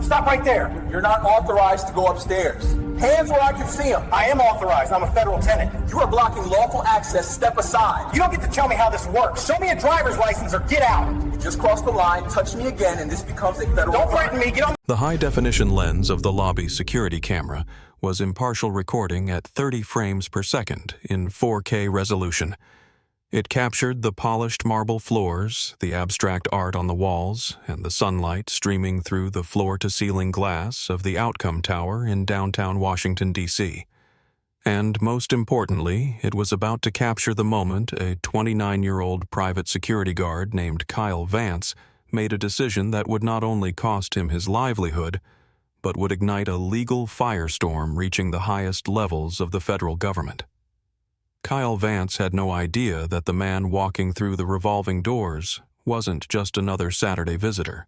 Stop right there. You're not authorized to go upstairs. Hands where I can see them. I am authorized. I'm a federal tenant. You are blocking lawful access. Step aside. You don't get to tell me how this works. Show me a driver's license or get out. You just crossed the line, touch me again, and this becomes a federal Don't crime. threaten me. Get on. The high-definition lens of the lobby security camera was impartial recording at 30 frames per second in 4K resolution. It captured the polished marble floors, the abstract art on the walls, and the sunlight streaming through the floor-to-ceiling glass of the Outcome Tower in downtown Washington, D.C. And most importantly, it was about to capture the moment a 29-year-old private security guard named Kyle Vance made a decision that would not only cost him his livelihood, but would ignite a legal firestorm reaching the highest levels of the federal government. Kyle Vance had no idea that the man walking through the revolving doors wasn't just another Saturday visitor.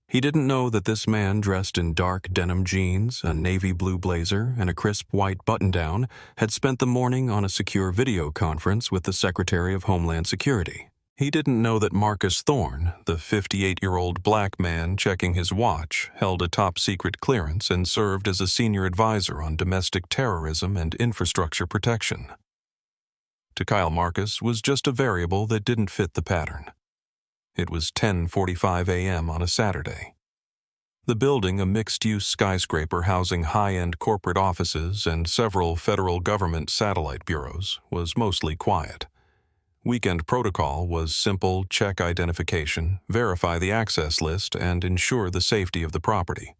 He didn't know that this man dressed in dark denim jeans, a navy blue blazer, and a crisp white button-down had spent the morning on a secure video conference with the Secretary of Homeland Security. He didn't know that Marcus Thorne, the 58-year-old black man checking his watch, held a top-secret clearance and served as a senior advisor on domestic terrorism and infrastructure protection. To Kyle, Marcus was just a variable that didn't fit the pattern. It was 10:45 a.m. on a Saturday. The building, a mixed-use skyscraper housing high-end corporate offices and several federal government satellite bureaus, was mostly quiet. Weekend protocol was simple: check identification, verify the access list, and ensure the safety of the property.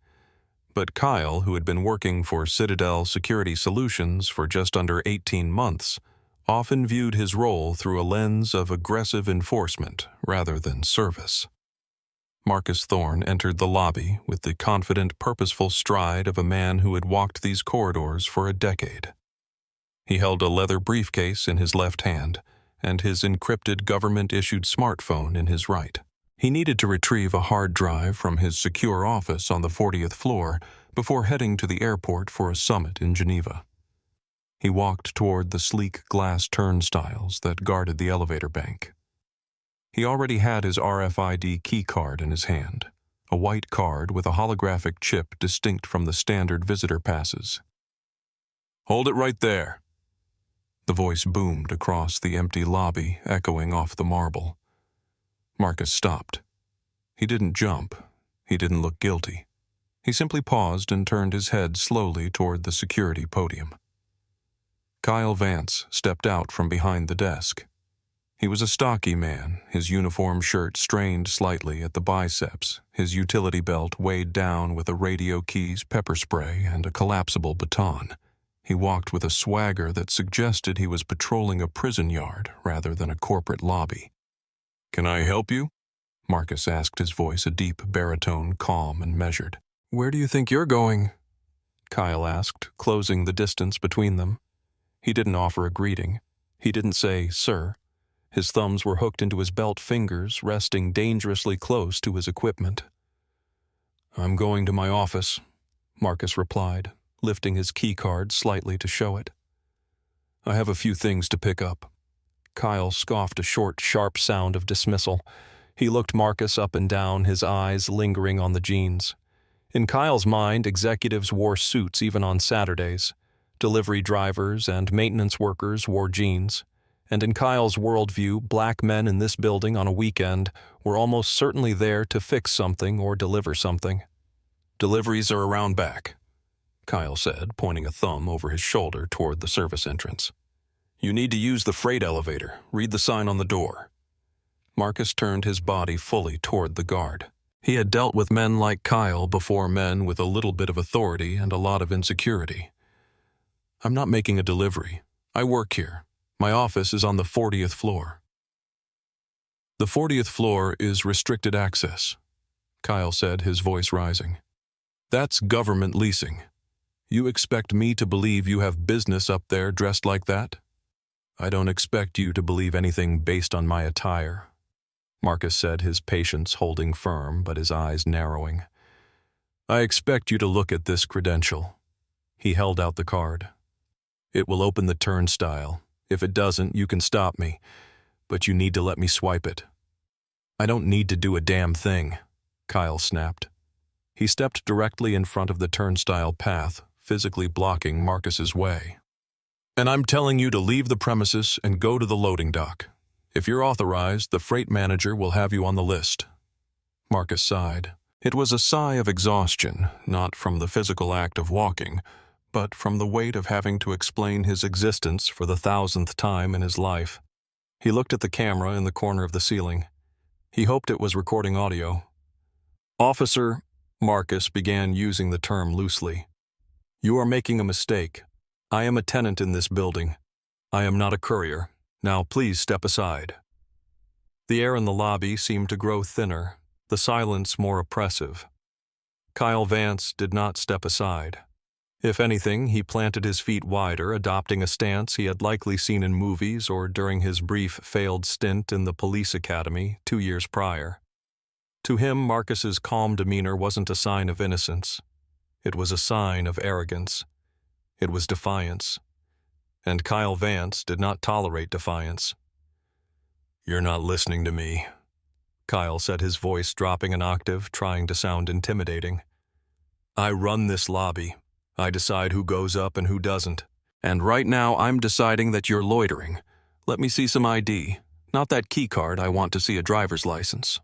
But Kyle, who had been working for Citadel Security Solutions for just under 18 months, often viewed his role through a lens of aggressive enforcement rather than service. Marcus Thorne entered the lobby with the confident, purposeful stride of a man who had walked these corridors for a decade. He held a leather briefcase in his left hand and his encrypted government-issued smartphone in his right. He needed to retrieve a hard drive from his secure office on the 40th floor before heading to the airport for a summit in Geneva. He walked toward the sleek glass turnstiles that guarded the elevator bank. He already had his RFID key card in his hand, a white card with a holographic chip distinct from the standard visitor passes. "Hold it right there." The voice boomed across the empty lobby, echoing off the marble. Marcus stopped. He didn't jump. He didn't look guilty. He simply paused and turned his head slowly toward the security podium. Kyle Vance stepped out from behind the desk. He was a stocky man, his uniform shirt strained slightly at the biceps, his utility belt weighed down with a radio keys, pepper spray, and a collapsible baton. He walked with a swagger that suggested he was patrolling a prison yard rather than a corporate lobby. "Can I help you?" Marcus asked, his voice a deep baritone, calm and measured. "Where do you think you're going?" Kyle asked, closing the distance between them. He didn't offer a greeting. He didn't say, "Sir." His thumbs were hooked into his belt fingers, resting dangerously close to his equipment. "I'm going to my office," Marcus replied, lifting his keycard slightly to show it. "I have a few things to pick up." Kyle scoffed a short, sharp sound of dismissal. He looked Marcus up and down, his eyes lingering on the jeans. In Kyle's mind, executives wore suits even on Saturdays. Delivery drivers and maintenance workers wore jeans, and in Kyle's worldview, black men in this building on a weekend were almost certainly there to fix something or deliver something. "Deliveries are around back," Kyle said, pointing a thumb over his shoulder toward the service entrance. "You need to use the freight elevator. Read the sign on the door." Marcus turned his body fully toward the guard. He had dealt with men like Kyle before, men with a little bit of authority and a lot of insecurity. "I'm not making a delivery. I work here. My office is on the 40th floor." "The 40th floor is restricted access," Kyle said, his voice rising. "That's government leasing. You expect me to believe you have business up there dressed like that? I don't expect you to believe anything based on my attire," Marcus said, his patience holding firm but his eyes narrowing. "I expect you to look at this credential." He held out the card. "It will open the turnstile. If it doesn't, you can stop me, but you need to let me swipe it." "I don't need to do a damn thing," Kyle snapped. He stepped directly in front of the turnstile path, physically blocking Marcus's way. "And I'm telling you to leave the premises and go to the loading dock. If you're authorized, the freight manager will have you on the list." Marcus sighed. It was a sigh of exhaustion, not from the physical act of walking, but from the weight of having to explain his existence for the 1,000th time in his life. He looked at the camera in the corner of the ceiling. He hoped it was recording audio. "Officer," Marcus began using the term loosely, "you are making a mistake. I am a tenant in this building. I am not a courier. Now please step aside." The air in the lobby seemed to grow thinner, the silence more oppressive. Kyle Vance did not step aside. If anything, he planted his feet wider, adopting a stance he had likely seen in movies or during his brief failed stint in the police academy 2 years prior. To him, Marcus's calm demeanor wasn't a sign of innocence. It was a sign of arrogance. It was defiance. And Kyle Vance did not tolerate defiance. "You're not listening to me," Kyle said, his voice dropping an octave, trying to sound intimidating. "I run this lobby. I decide who goes up and who doesn't. And right now I'm deciding that you're loitering. Let me see some ID. Not that key card, I want to see a driver's license."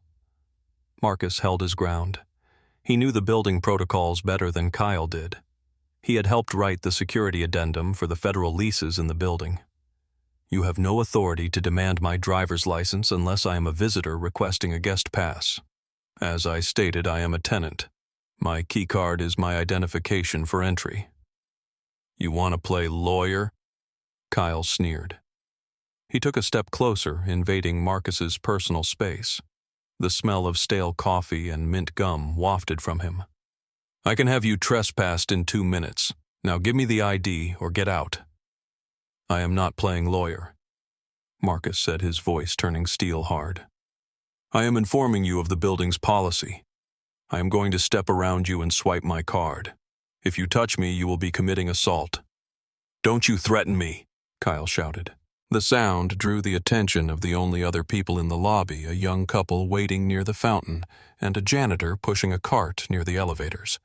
Marcus held his ground. He knew the building protocols better than Kyle did. He had helped write the security addendum for the federal leases in the building. "You have no authority to demand my driver's license unless I am a visitor requesting a guest pass. As I stated, I am a tenant. My keycard is my identification for entry." "You want to play lawyer?" Kyle sneered. He took a step closer, invading Marcus's personal space. The smell of stale coffee and mint gum wafted from him. "I can have you trespassed in 2 minutes. Now give me the ID or get out." "I am not playing lawyer," Marcus said, his voice turning steel hard. "I am informing you of the building's policy. I am going to step around you and swipe my card. If you touch me, you will be committing assault." "Don't you threaten me," Kyle shouted. The sound drew the attention of the only other people in the lobby, a young couple waiting near the fountain and a janitor pushing a cart near the elevators.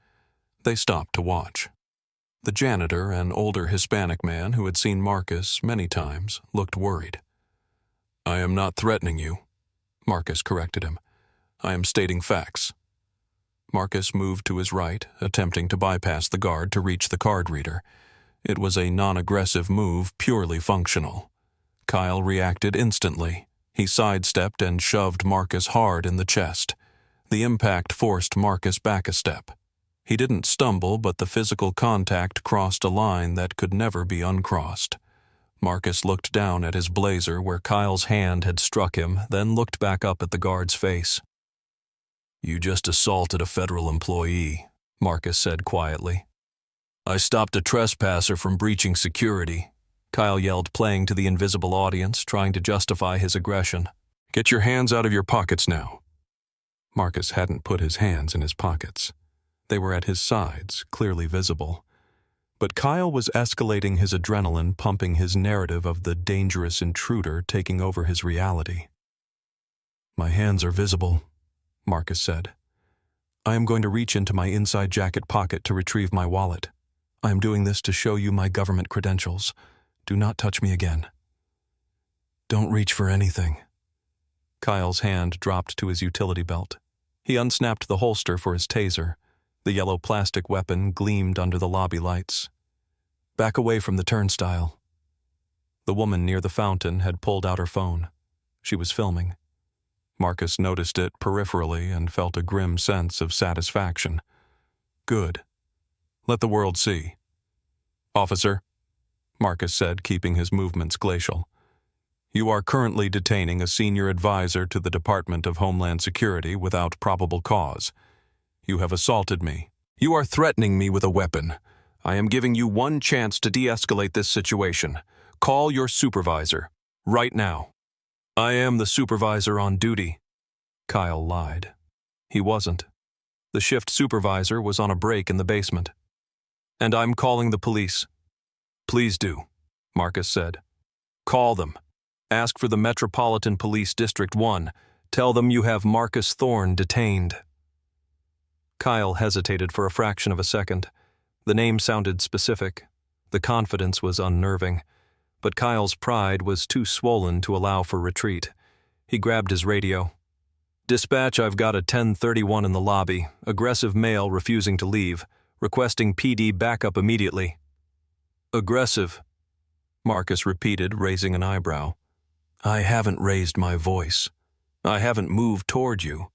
They stopped to watch. The janitor, an older Hispanic man who had seen Marcus many times, looked worried. "I am not threatening you," Marcus corrected him. "I am stating facts." Marcus moved to his right, attempting to bypass the guard to reach the card reader. It was a non-aggressive move, purely functional. Kyle reacted instantly. He sidestepped and shoved Marcus hard in the chest. The impact forced Marcus back a step. He didn't stumble, but the physical contact crossed a line that could never be uncrossed. Marcus looked down at his blazer where Kyle's hand had struck him, then looked back up at the guard's face. "You just assaulted a federal employee," Marcus said quietly. "I stopped a trespasser from breaching security," Kyle yelled, playing to the invisible audience, trying to justify his aggression. "Get your hands out of your pockets now." Marcus hadn't put his hands in his pockets. They were at his sides, clearly visible. But Kyle was escalating his adrenaline, pumping his narrative of the dangerous intruder taking over his reality. "My hands are visible," Marcus said. "I am going to reach into my inside jacket pocket to retrieve my wallet. I am doing this to show you my government credentials. Do not touch me again." "Don't reach for anything." Kyle's hand dropped to his utility belt. He unsnapped the holster for his taser. The yellow plastic weapon gleamed under the lobby lights. "Back away from the turnstile." The woman near the fountain had pulled out her phone. She was filming. Marcus noticed it peripherally and felt a grim sense of satisfaction. Good. Let the world see. "Officer," Marcus said, keeping his movements glacial, "you are currently detaining a senior advisor to the Department of Homeland Security without probable cause. You have assaulted me. You are threatening me with a weapon. I am giving you one chance to de-escalate this situation. Call your supervisor. Right now." "I am the supervisor on duty." Kyle lied. He wasn't. The shift supervisor was on a break in the basement. "And I'm calling the police." "Please do," Marcus said. "Call them. Ask for the Metropolitan Police District 1. Tell them you have Marcus Thorne detained." Kyle hesitated for a fraction of a second. The name sounded specific. The confidence was unnerving. But Kyle's pride was too swollen to allow for retreat. He grabbed his radio. "Dispatch, I've got a 1031 in the lobby. Aggressive male refusing to leave. Requesting PD backup immediately." "Aggressive," Marcus repeated, raising an eyebrow. "I haven't raised my voice. I haven't moved toward you.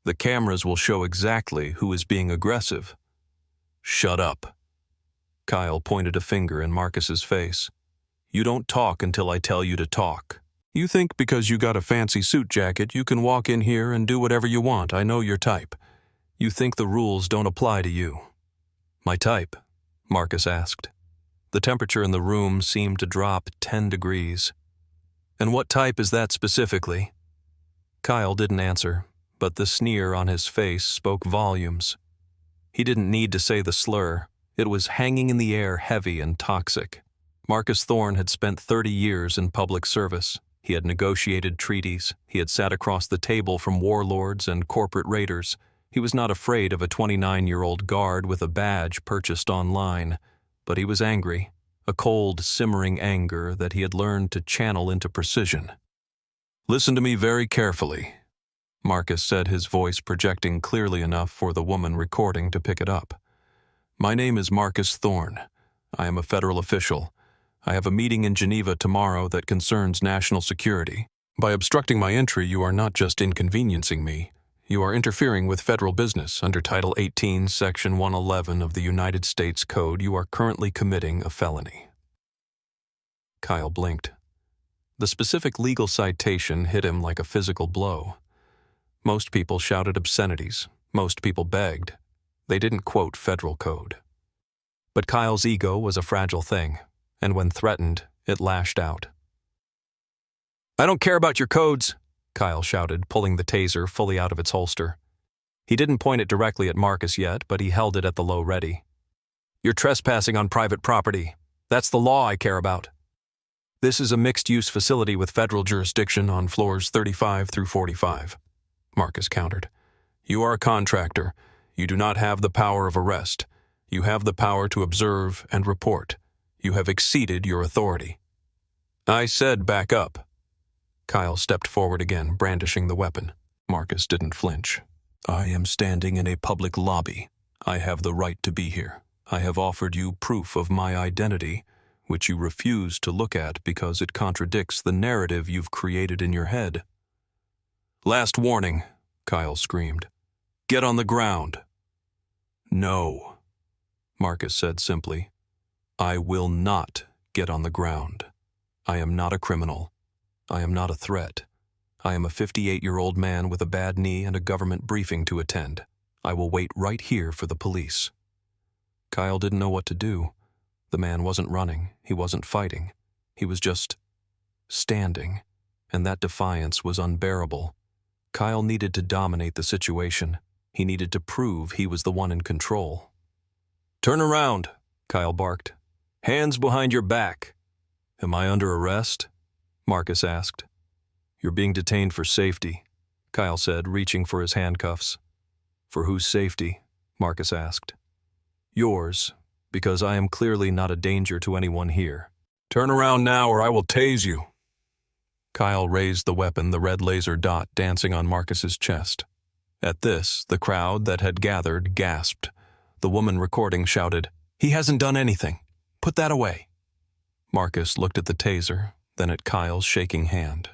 The cameras will show exactly who is being aggressive." "Shut up." Kyle pointed a finger in Marcus's face. "You don't talk until I tell you to talk. You think because you got a fancy suit jacket you can walk in here and do whatever you want. I know your type. You think the rules don't apply to you." "My type?" Marcus asked. The temperature in the room seemed to drop 10 degrees. "And what type is that specifically?" Kyle didn't answer, but the sneer on his face spoke volumes. He didn't need to say the slur. It was hanging in the air, heavy and toxic. Marcus Thorne had spent 30 years in public service. He had negotiated treaties. He had sat across the table from warlords and corporate raiders. He was not afraid of a 29-year-old guard with a badge purchased online. But he was angry, a cold, simmering anger that he had learned to channel into precision. "Listen to me very carefully," Marcus said, his voice projecting clearly enough for the woman recording to pick it up. "My name is Marcus Thorne. I am a federal official. I have a meeting in Geneva tomorrow that concerns national security. By obstructing my entry, you are not just inconveniencing me. You are interfering with federal business. Under Title 18, Section 111 of the United States Code, you are currently committing a felony." Kyle blinked. The specific legal citation hit him like a physical blow. Most people shouted obscenities. Most people begged. They didn't quote federal code. But Kyle's ego was a fragile thing, and when threatened, it lashed out. "I don't care about your codes," Kyle shouted, pulling the taser fully out of its holster. He didn't point it directly at Marcus yet, but he held it at the low ready. "You're trespassing on private property. That's the law I care about." "This is a mixed-use facility with federal jurisdiction on floors 35 through 45, Marcus countered. "You are a contractor. You do not have the power of arrest. You have the power to observe and report. You have exceeded your authority." "I said back up." Kyle stepped forward again, brandishing the weapon. Marcus didn't flinch. "I am standing in a public lobby. I have the right to be here. I have offered you proof of my identity, which you refuse to look at because it contradicts the narrative you've created in your head." "Last warning," Kyle screamed. "Get on the ground." "No," Marcus said simply. "I will not get on the ground. I am not a criminal. I am not a threat. I am a 58-year-old man with a bad knee and a government briefing to attend. I will wait right here for the police." Kyle didn't know what to do. The man wasn't running. He wasn't fighting. He was just standing, and that defiance was unbearable. Kyle needed to dominate the situation. He needed to prove he was the one in control. "Turn around," Kyle barked. "Hands behind your back." "Am I under arrest?" Marcus asked. "You're being detained for safety," Kyle said, reaching for his handcuffs. "For whose safety?" Marcus asked. "Yours, because I am clearly not a danger to anyone here." "Turn around now or I will tase you." Kyle raised the weapon, the red laser dot dancing on Marcus's chest. At this, the crowd that had gathered gasped. The woman recording shouted, "He hasn't done anything. Put that away." Marcus looked at the taser, then at Kyle's shaking hand.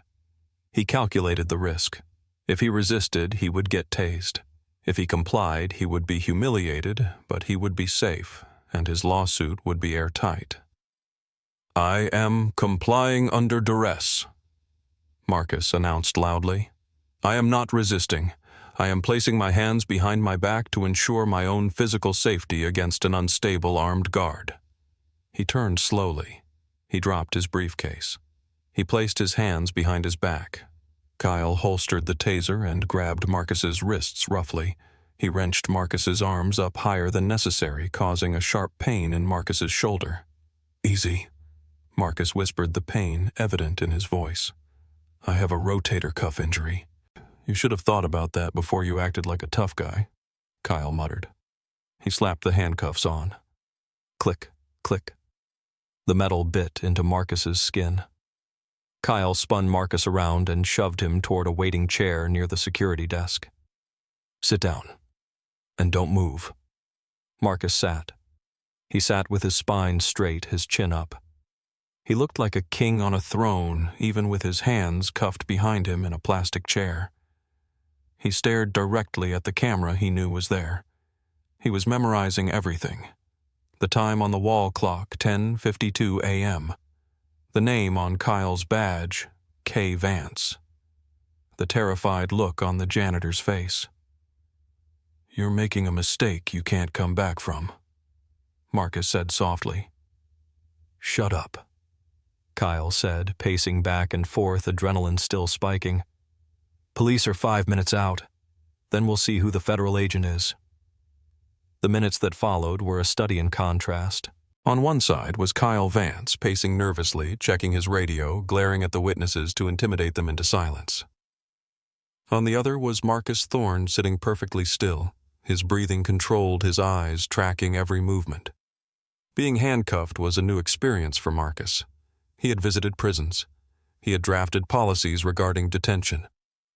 He calculated the risk. If he resisted, he would get tased. If he complied, he would be humiliated, but he would be safe, and his lawsuit would be airtight. "I am complying under duress," Marcus announced loudly. "I am not resisting. I am placing my hands behind my back to ensure my own physical safety against an unstable armed guard." He turned slowly. He dropped his briefcase. He placed his hands behind his back. Kyle holstered the taser and grabbed Marcus's wrists roughly. He wrenched Marcus's arms up higher than necessary, causing a sharp pain in Marcus's shoulder. "Easy," Marcus whispered, the pain evident in his voice. "I have a rotator cuff injury. You should have thought about that before you acted like a tough guy." Kyle muttered. He slapped the handcuffs on. Click, click. The metal bit into Marcus's skin. Kyle spun Marcus around and shoved him toward a waiting chair near the security desk. Sit down. And don't move. Marcus sat. He sat with his spine straight, his chin up. He looked like a king on a throne, even with his hands cuffed behind him in a plastic chair. He stared directly at the camera he knew was there. He was memorizing everything. The time on the wall clock, 10:52 a.m. The name on Kyle's badge, K. Vance. The terrified look on the janitor's face. You're making a mistake you can't come back from, Marcus said softly. Shut up, Kyle said, pacing back and forth, adrenaline still spiking. Police are 5 minutes out. Then we'll see who the federal agent is. The minutes that followed were a study in contrast. On one side was Kyle Vance, pacing nervously, checking his radio, glaring at the witnesses to intimidate them into silence. On the other was Marcus Thorne sitting perfectly still, his breathing controlled, his eyes tracking every movement. Being handcuffed was a new experience for Marcus. He had visited prisons. He had drafted policies regarding detention.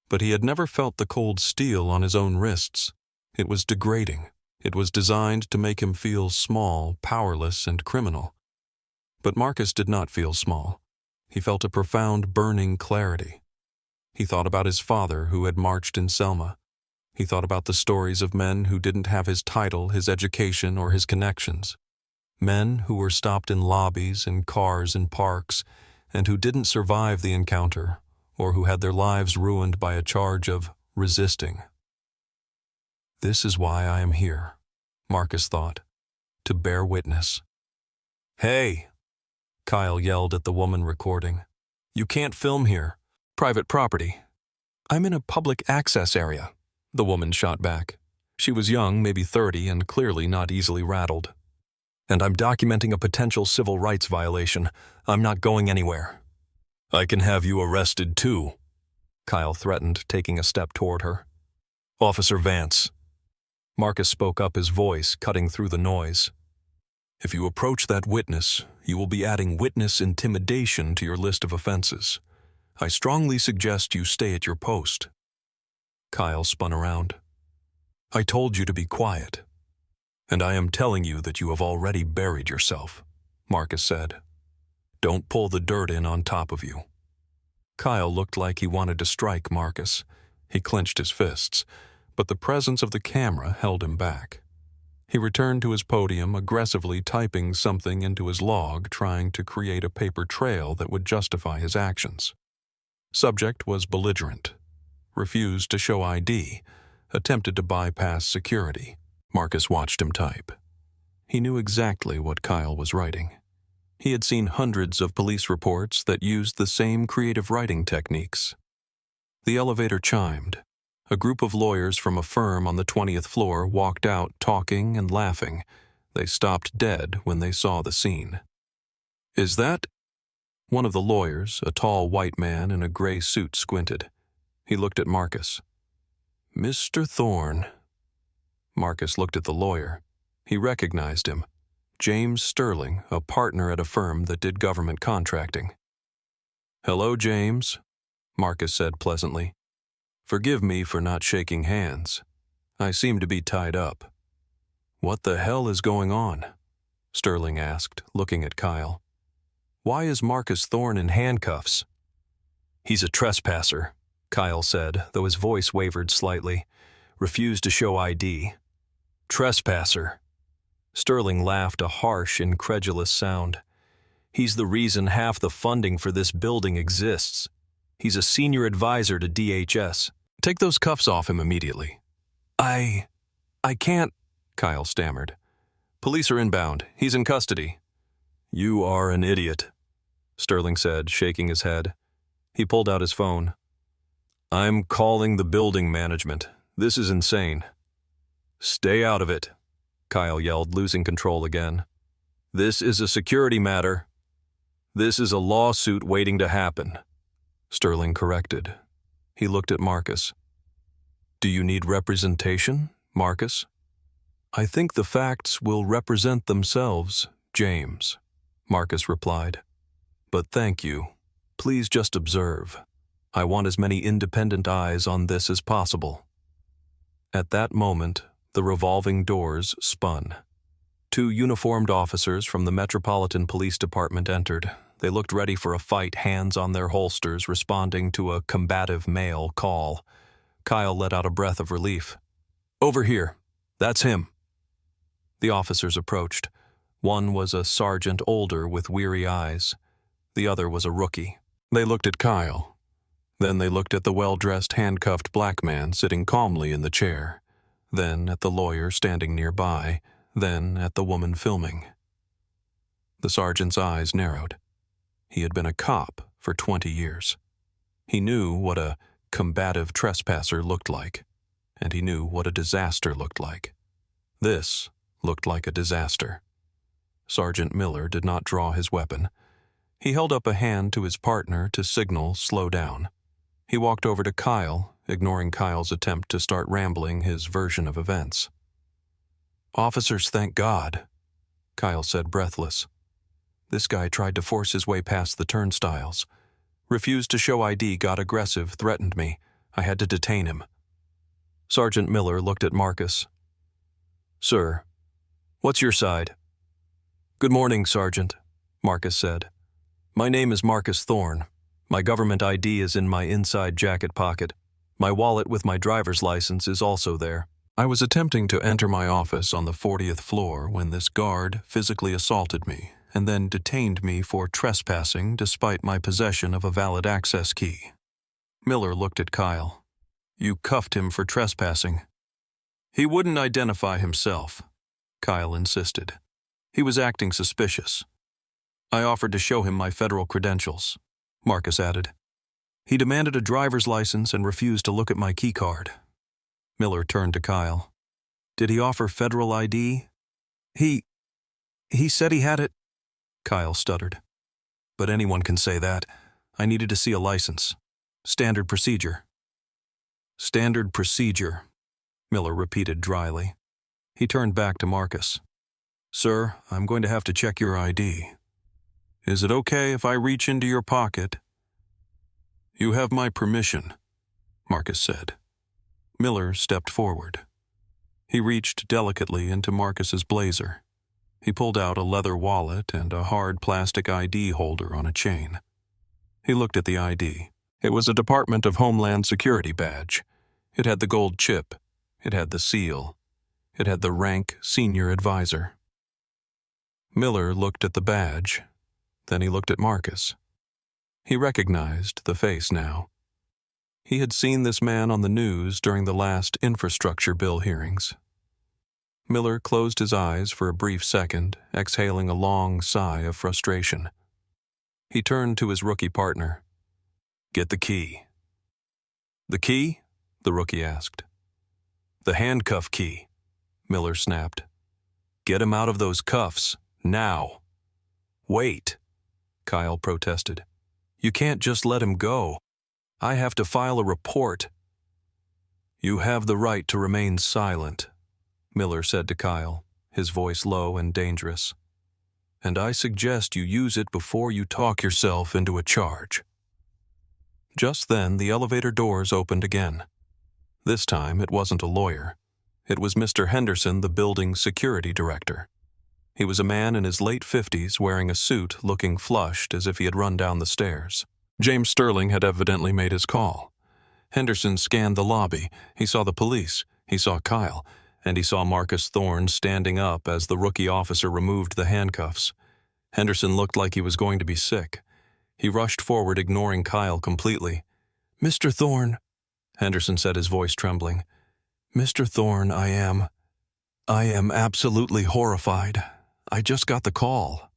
But he had never felt the cold steel on his own wrists. It was degrading. It was designed to make him feel small, powerless, and criminal. But Marcus did not feel small. He felt a profound, burning clarity. He thought about his father who had marched in Selma. He thought about the stories of men who didn't have his title, his education, or his connections. Men who were stopped in lobbies, in cars, in parks, and who didn't survive the encounter, or who had their lives ruined by a charge of resisting. This is why I am here, Marcus thought, to bear witness. Hey, Kyle yelled at the woman recording. You can't film here. Private property. I'm in a public access area, the woman shot back. She was young, maybe 30, and clearly not easily rattled. And I'm documenting a potential civil rights violation. I'm not going anywhere. I can have you arrested too, Kyle threatened, taking a step toward her. Officer Vance. Marcus spoke up, his voice cutting through the noise. If you approach that witness, you will be adding witness intimidation to your list of offenses. I strongly suggest you stay at your post. Kyle spun around. I told you to be quiet. And I am telling you that you have already buried yourself, Marcus said. Don't pull the dirt in on top of you. Kyle looked like he wanted to strike Marcus. He clenched his fists, but the presence of the camera held him back. He returned to his podium, aggressively typing something into his log, trying to create a paper trail that would justify his actions. Subject was belligerent, refused to show ID, attempted to bypass security. Marcus watched him type. He knew exactly what Kyle was writing. He had seen hundreds of police reports that used the same creative writing techniques. The elevator chimed. A group of lawyers from a firm on the 20th floor walked out talking and laughing. They stopped dead when they saw the scene. Is that? One of the lawyers, a tall white man in a gray suit, squinted. He looked at Marcus. Mr. Thorne. Marcus looked at the lawyer. He recognized him. James Sterling, a partner at a firm that did government contracting. Hello, James, Marcus said pleasantly. Forgive me for not shaking hands. I seem to be tied up. What the hell is going on? Sterling asked, looking at Kyle. Why is Marcus Thorne in handcuffs? He's a trespasser, Kyle said, though his voice wavered slightly. Refused to show ID. Trespasser. Sterling laughed, a harsh, incredulous sound. He's the reason half the funding for this building exists. He's a senior advisor to DHS. Take those cuffs off him immediately. I can't, Kyle stammered. Police are inbound. He's in custody. You are an idiot, Sterling said, shaking his head. He pulled out his phone. I'm calling the building management. This is insane. Stay out of it, Kyle yelled, losing control again. This is a security matter. This is a lawsuit waiting to happen, Sterling corrected. He looked at Marcus. Do you need representation, Marcus? "I think the facts will represent themselves, James," Marcus replied. "But thank you. Please just observe. I want as many independent eyes on this as possible." At that moment, the revolving doors spun. 2 uniformed officers from the Metropolitan Police Department entered. They looked ready for a fight, hands on their holsters, responding to a combative male call. Kyle let out a breath of relief. "Over here. That's him." The officers approached. One was a sergeant older with weary eyes. The other was a rookie. They looked at Kyle. Then they looked at the well-dressed, handcuffed black man sitting calmly in the chair. Then at the lawyer standing nearby. Then at the woman filming. The sergeant's eyes narrowed. He had been a cop for 20 years. He knew what a combative trespasser looked like, and he knew what a disaster looked like. This looked like a disaster. Sergeant Miller did not draw his weapon. He held up a hand to his partner to signal slow down. He walked over to Kyle, ignoring Kyle's attempt to start rambling his version of events. "Officers, thank God," Kyle said, breathless. "This guy tried to force his way past the turnstiles. Refused to show ID, got aggressive, threatened me. I had to detain him." Sergeant Miller looked at Marcus. "Sir, what's your side?" "Good morning, Sergeant," Marcus said. "My name is Marcus Thorne. My government ID is in my inside jacket pocket. My wallet with my driver's license is also there. I was attempting to enter my office on the 40th floor when this guard physically assaulted me and then detained me for trespassing despite my possession of a valid access key." Miller looked at Kyle. "You cuffed him for trespassing." "He wouldn't identify himself," Kyle insisted. "He was acting suspicious. I offered to show him my federal credentials," Marcus added. "He demanded a driver's license and refused to look at my key card." Miller turned to Kyle. "Did he offer federal ID?" He said he had it," Kyle stuttered. "But anyone can say that. I needed to see a license. Standard procedure." "Standard procedure," Miller repeated dryly. He turned back to Marcus. "Sir, I'm going to have to check your ID. Is it okay if I reach into your pocket?" "You have my permission," Marcus said. Miller stepped forward. He reached delicately into Marcus's blazer. He pulled out a leather wallet and a hard plastic ID holder on a chain. He looked at the ID. It was a Department of Homeland Security badge. It had the gold chip. It had the seal. It had the rank senior advisor. Miller looked at the badge. Then he looked at Marcus. He recognized the face now. He had seen this man on the news during the last infrastructure bill hearings. Miller closed his eyes for a brief second, exhaling a long sigh of frustration. He turned to his rookie partner. "Get the key." "The key?" the rookie asked. "The handcuff key," Miller snapped. "Get him out of those cuffs, now." "Wait," Kyle protested. "You can't just let him go. I have to file a report." "You have the right to remain silent," Miller said to Kyle, his voice low and dangerous. "And I suggest you use it before you talk yourself into a charge." Just then, the elevator doors opened again. This time, it wasn't a lawyer. It was Mr. Henderson, the building's security director. He was a man in his late 50s wearing a suit, looking flushed as if he had run down the stairs. James Sterling had evidently made his call. Henderson scanned the lobby. He saw the police. He saw Kyle. And he saw Marcus Thorne standing up as the rookie officer removed the handcuffs. Henderson looked like he was going to be sick. He rushed forward, ignoring Kyle completely. "Mr. Thorne," Henderson said, his voice trembling. "Mr. Thorne, I am absolutely horrified. I just got the call."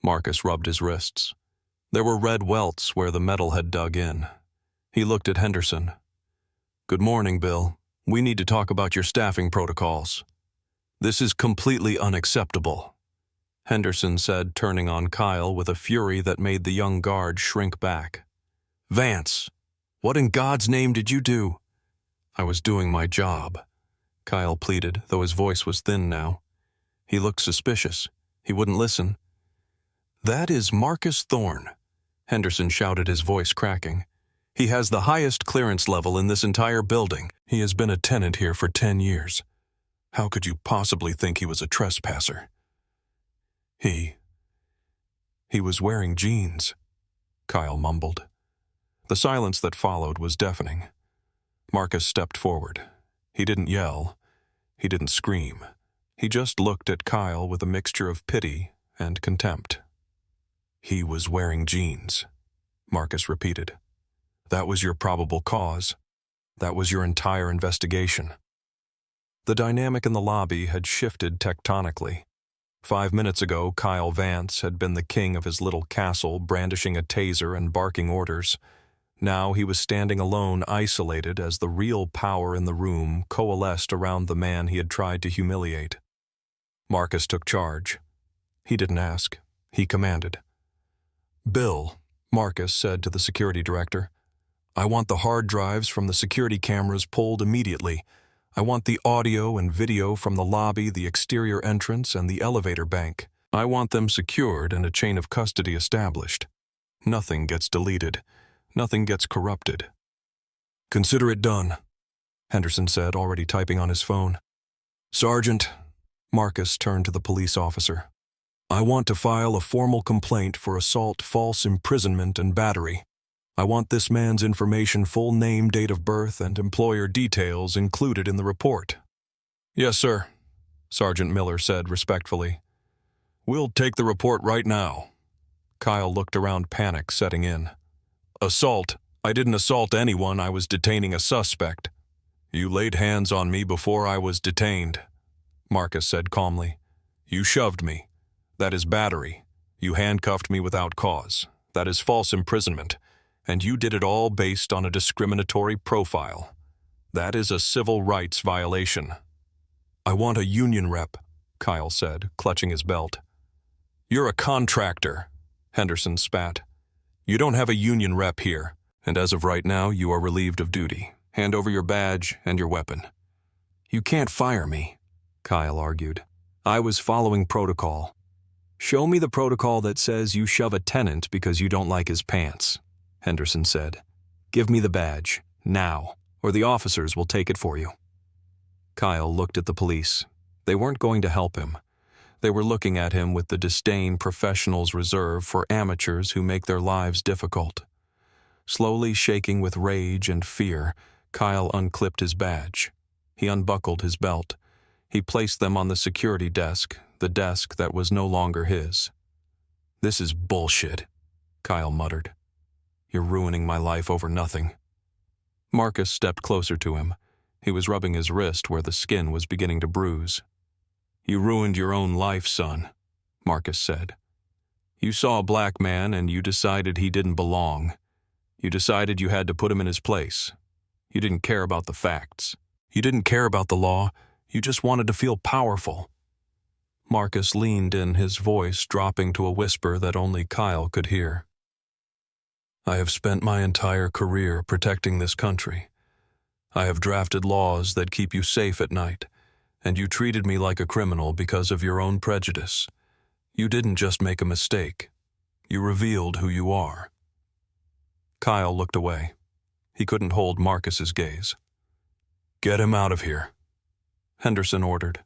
Marcus rubbed his wrists. There were red welts where the metal had dug in. He looked at Henderson. "Good morning, Bill. We need to talk about your staffing protocols." "This is completely unacceptable," Henderson said, turning on Kyle with a fury that made the young guard shrink back. "Vance, what in God's name did you do?" "I was doing my job," Kyle pleaded, though his voice was thin now. He looked suspicious. He wouldn't listen. "That is Marcus Thorne," Henderson shouted, his voice cracking. "He has the highest clearance level in this entire building. He has been a tenant here for 10 years. How could you possibly think he was a trespasser?" He was wearing jeans," Kyle mumbled. The silence that followed was deafening. Marcus stepped forward. He didn't yell. He didn't scream. He just looked at Kyle with a mixture of pity and contempt. "He was wearing jeans," Marcus repeated. "That was your probable cause. That was your entire investigation." The dynamic in the lobby had shifted tectonically. 5 minutes ago, Kyle Vance had been the king of his little castle, brandishing a taser and barking orders. Now he was standing alone, isolated, as the real power in the room coalesced around the man he had tried to humiliate. Marcus took charge. He didn't ask. He commanded. "Bill," Marcus said to the security director, "I want the hard drives from the security cameras pulled immediately. I want the audio and video from the lobby, the exterior entrance, and the elevator bank. I want them secured and a chain of custody established. Nothing gets deleted. Nothing gets corrupted." "Consider it done," Henderson said, already typing on his phone. "Sergeant," Marcus turned to the police officer, "I want to file a formal complaint for assault, false imprisonment, and battery. I want this man's information, full name, date of birth, and employer details included in the report." "Yes, sir," Sergeant Miller said respectfully. "We'll take the report right now." Kyle looked around, panic setting in. "Assault? I didn't assault anyone. I was detaining a suspect." "You laid hands on me before I was detained," Marcus said calmly. "You shoved me. That is battery. You handcuffed me without cause. That is false imprisonment. And you did it all based on a discriminatory profile. That is a civil rights violation." "I want a union rep," Kyle said, clutching his belt. "You're a contractor," Henderson spat. "You don't have a union rep here, and as of right now, you are relieved of duty. Hand over your badge and your weapon." "You can't fire me," Kyle argued. "I was following protocol." "Show me the protocol that says you shove a tenant because you don't like his pants," Henderson said. "Give me the badge, now, or the officers will take it for you." Kyle looked at the police. They weren't going to help him. They were looking at him with the disdain professionals reserve for amateurs who make their lives difficult. Slowly shaking with rage and fear, Kyle unclipped his badge. He unbuckled his belt. He placed them on the security desk, the desk that was no longer his. "This is bullshit," Kyle muttered. "You're ruining my life over nothing." Marcus stepped closer to him. He was rubbing his wrist where the skin was beginning to bruise. "You ruined your own life, son," Marcus said. "You saw a black man and you decided he didn't belong. You decided you had to put him in his place. You didn't care about the facts. You didn't care about the law. You just wanted to feel powerful." Marcus leaned in, his voice dropping to a whisper that only Kyle could hear. "I have spent my entire career protecting this country. I have drafted laws that keep you safe at night, and you treated me like a criminal because of your own prejudice. You didn't just make a mistake. You revealed who you are." Kyle looked away. He couldn't hold Marcus's gaze. "Get him out of here," Henderson ordered.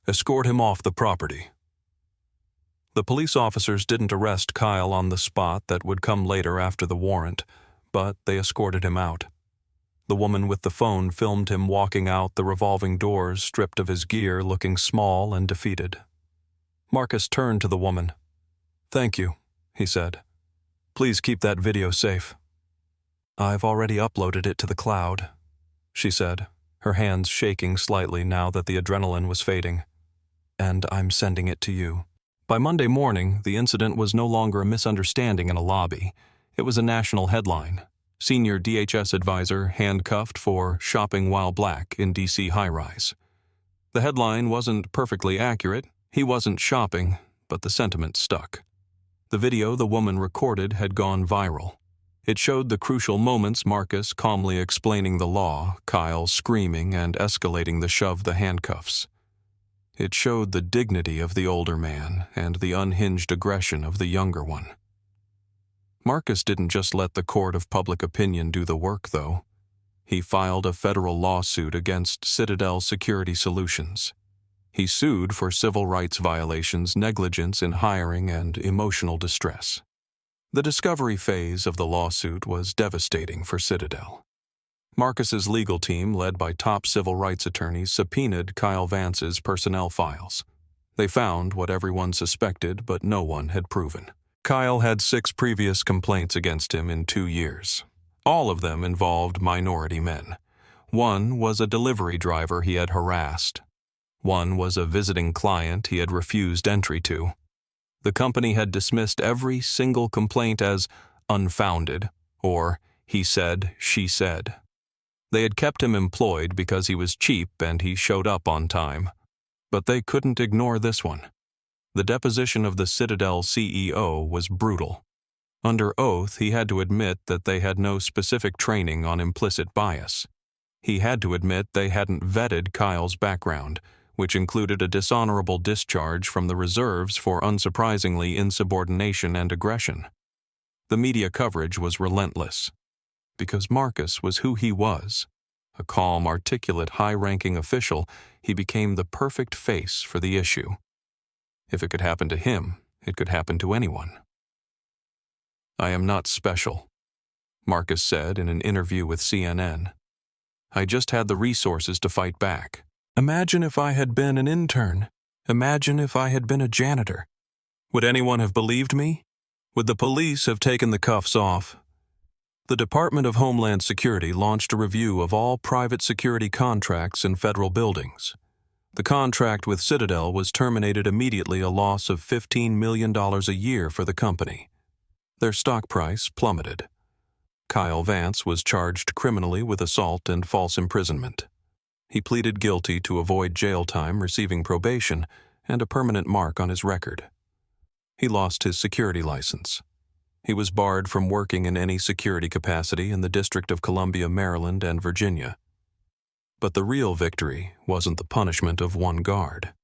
"Escort him off the property." The police officers didn't arrest Kyle on the spot that would come later after the warrant, but they escorted him out. The woman with the phone filmed him walking out the revolving doors, stripped of his gear, looking small and defeated. Marcus turned to the woman. "Thank you," he said. "Please keep that video safe." "I've already uploaded it to the cloud," she said, her hands shaking slightly now that the adrenaline was fading. "And I'm sending it to you." By Monday morning, the incident was no longer a misunderstanding in a lobby. It was a national headline. Senior DHS advisor handcuffed for shopping while black in D.C. high-rise. The headline wasn't perfectly accurate. He wasn't shopping, but the sentiment stuck. The video the woman recorded had gone viral. It showed the crucial moments, Marcus calmly explaining the law, Kyle screaming and escalating the shove the handcuffs. It showed the dignity of the older man and the unhinged aggression of the younger one. Marcus didn't just let the court of public opinion do the work, though. He filed a federal lawsuit against Citadel Security Solutions. He sued for civil rights violations, negligence in hiring, and emotional distress. The discovery phase of the lawsuit was devastating for Citadel. Marcus's legal team, led by top civil rights attorneys, subpoenaed Kyle Vance's personnel files. They found what everyone suspected, but no one had proven. Kyle had 6 previous complaints against him in 2 years. All of them involved minority men. One was a delivery driver he had harassed. One was a visiting client he had refused entry to. The company had dismissed every single complaint as unfounded, or he said, she said. They had kept him employed because he was cheap and he showed up on time. But they couldn't ignore this one. The deposition of the Citadel CEO was brutal. Under oath, he had to admit that they had no specific training on implicit bias. He had to admit they hadn't vetted Kyle's background, which included a dishonorable discharge from the reserves for unsurprisingly insubordination and aggression. The media coverage was relentless. Because Marcus was who he was, a calm, articulate, high-ranking official, he became the perfect face for the issue. If it could happen to him, it could happen to anyone. "I am not special," Marcus said in an interview with CNN. "I just had the resources to fight back. Imagine if I had been an intern. Imagine if I had been a janitor. Would anyone have believed me? Would the police have taken the cuffs off?" The Department of Homeland Security launched a review of all private security contracts in federal buildings. The contract with Citadel was terminated immediately, a loss of $15 million a year for the company. Their stock price plummeted. Kyle Vance was charged criminally with assault and false imprisonment. He pleaded guilty to avoid jail time, receiving probation, and a permanent mark on his record. He lost his security license. He was barred from working in any security capacity in the District of Columbia, Maryland, and Virginia. But the real victory wasn't the punishment of one guard.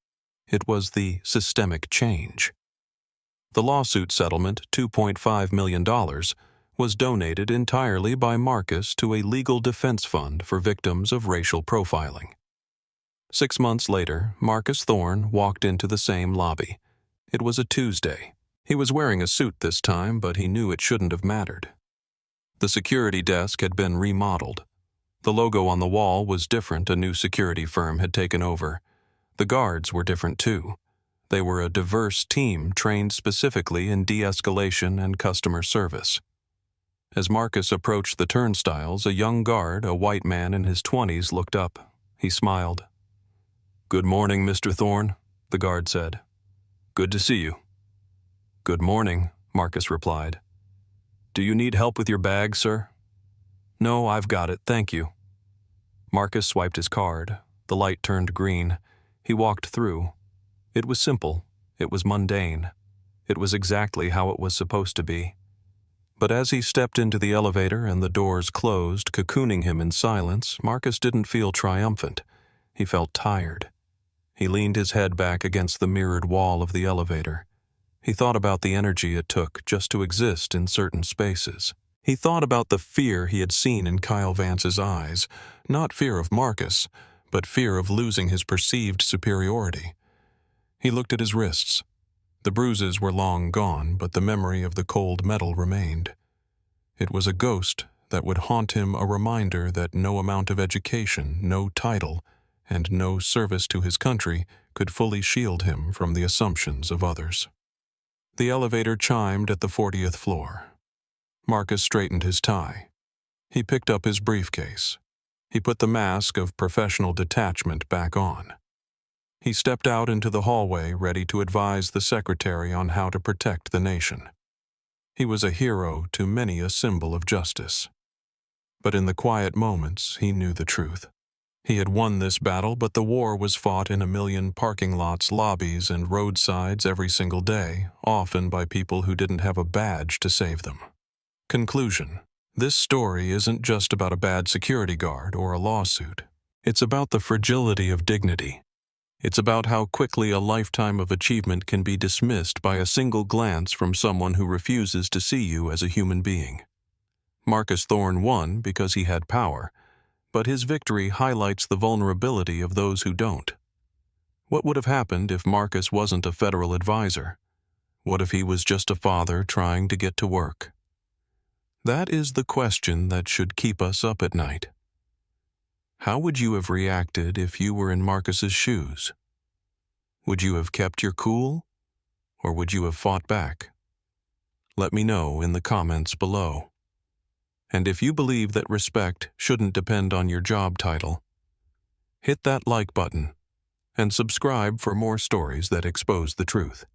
It was the systemic change. The lawsuit settlement, $2.5 million, was donated entirely by Marcus to a legal defense fund for victims of racial profiling. 6 months later, Marcus Thorne walked into the same lobby. It was a Tuesday. He was wearing a suit this time, but he knew it shouldn't have mattered. The security desk had been remodeled. The logo on the wall was different. A new security firm had taken over. The guards were different too. They were a diverse team trained specifically in de-escalation and customer service. As Marcus approached the turnstiles, a young guard, a white man in his 20s, looked up. He smiled. "Good morning, Mr. Thorne," the guard said. "Good to see you." "Good morning," Marcus replied. "Do you need help with your bag, sir?" "No, I've got it, thank you." Marcus swiped his card. The light turned green. He walked through. It was simple. It was mundane. It was exactly how it was supposed to be. But as he stepped into the elevator and the doors closed, cocooning him in silence, Marcus didn't feel triumphant. He felt tired. He leaned his head back against the mirrored wall of the elevator. He thought about the energy it took just to exist in certain spaces. He thought about the fear he had seen in Kyle Vance's eyes, not fear of Marcus, but fear of losing his perceived superiority. He looked at his wrists. The bruises were long gone, but the memory of the cold metal remained. It was a ghost that would haunt him, a reminder that no amount of education, no title, and no service to his country could fully shield him from the assumptions of others. The elevator chimed at the 40th floor. Marcus straightened his tie. He picked up his briefcase. He put the mask of professional detachment back on. He stepped out into the hallway, ready to advise the secretary on how to protect the nation. He was a hero to many, a symbol of justice. But in the quiet moments, he knew the truth. He had won this battle, but the war was fought in a million parking lots, lobbies, and roadsides every single day, often by people who didn't have a badge to save them. Conclusion: This story isn't just about a bad security guard or a lawsuit. It's about the fragility of dignity. It's about how quickly a lifetime of achievement can be dismissed by a single glance from someone who refuses to see you as a human being. Marcus Thorne won because he had power, but his victory highlights the vulnerability of those who don't. What would have happened if Marcus wasn't a federal advisor? What if he was just a father trying to get to work? That is the question that should keep us up at night. How would you have reacted if you were in Marcus's shoes? Would you have kept your cool, or would you have fought back? Let me know in the comments below. And if you believe that respect shouldn't depend on your job title, hit that like button and subscribe for more stories that expose the truth.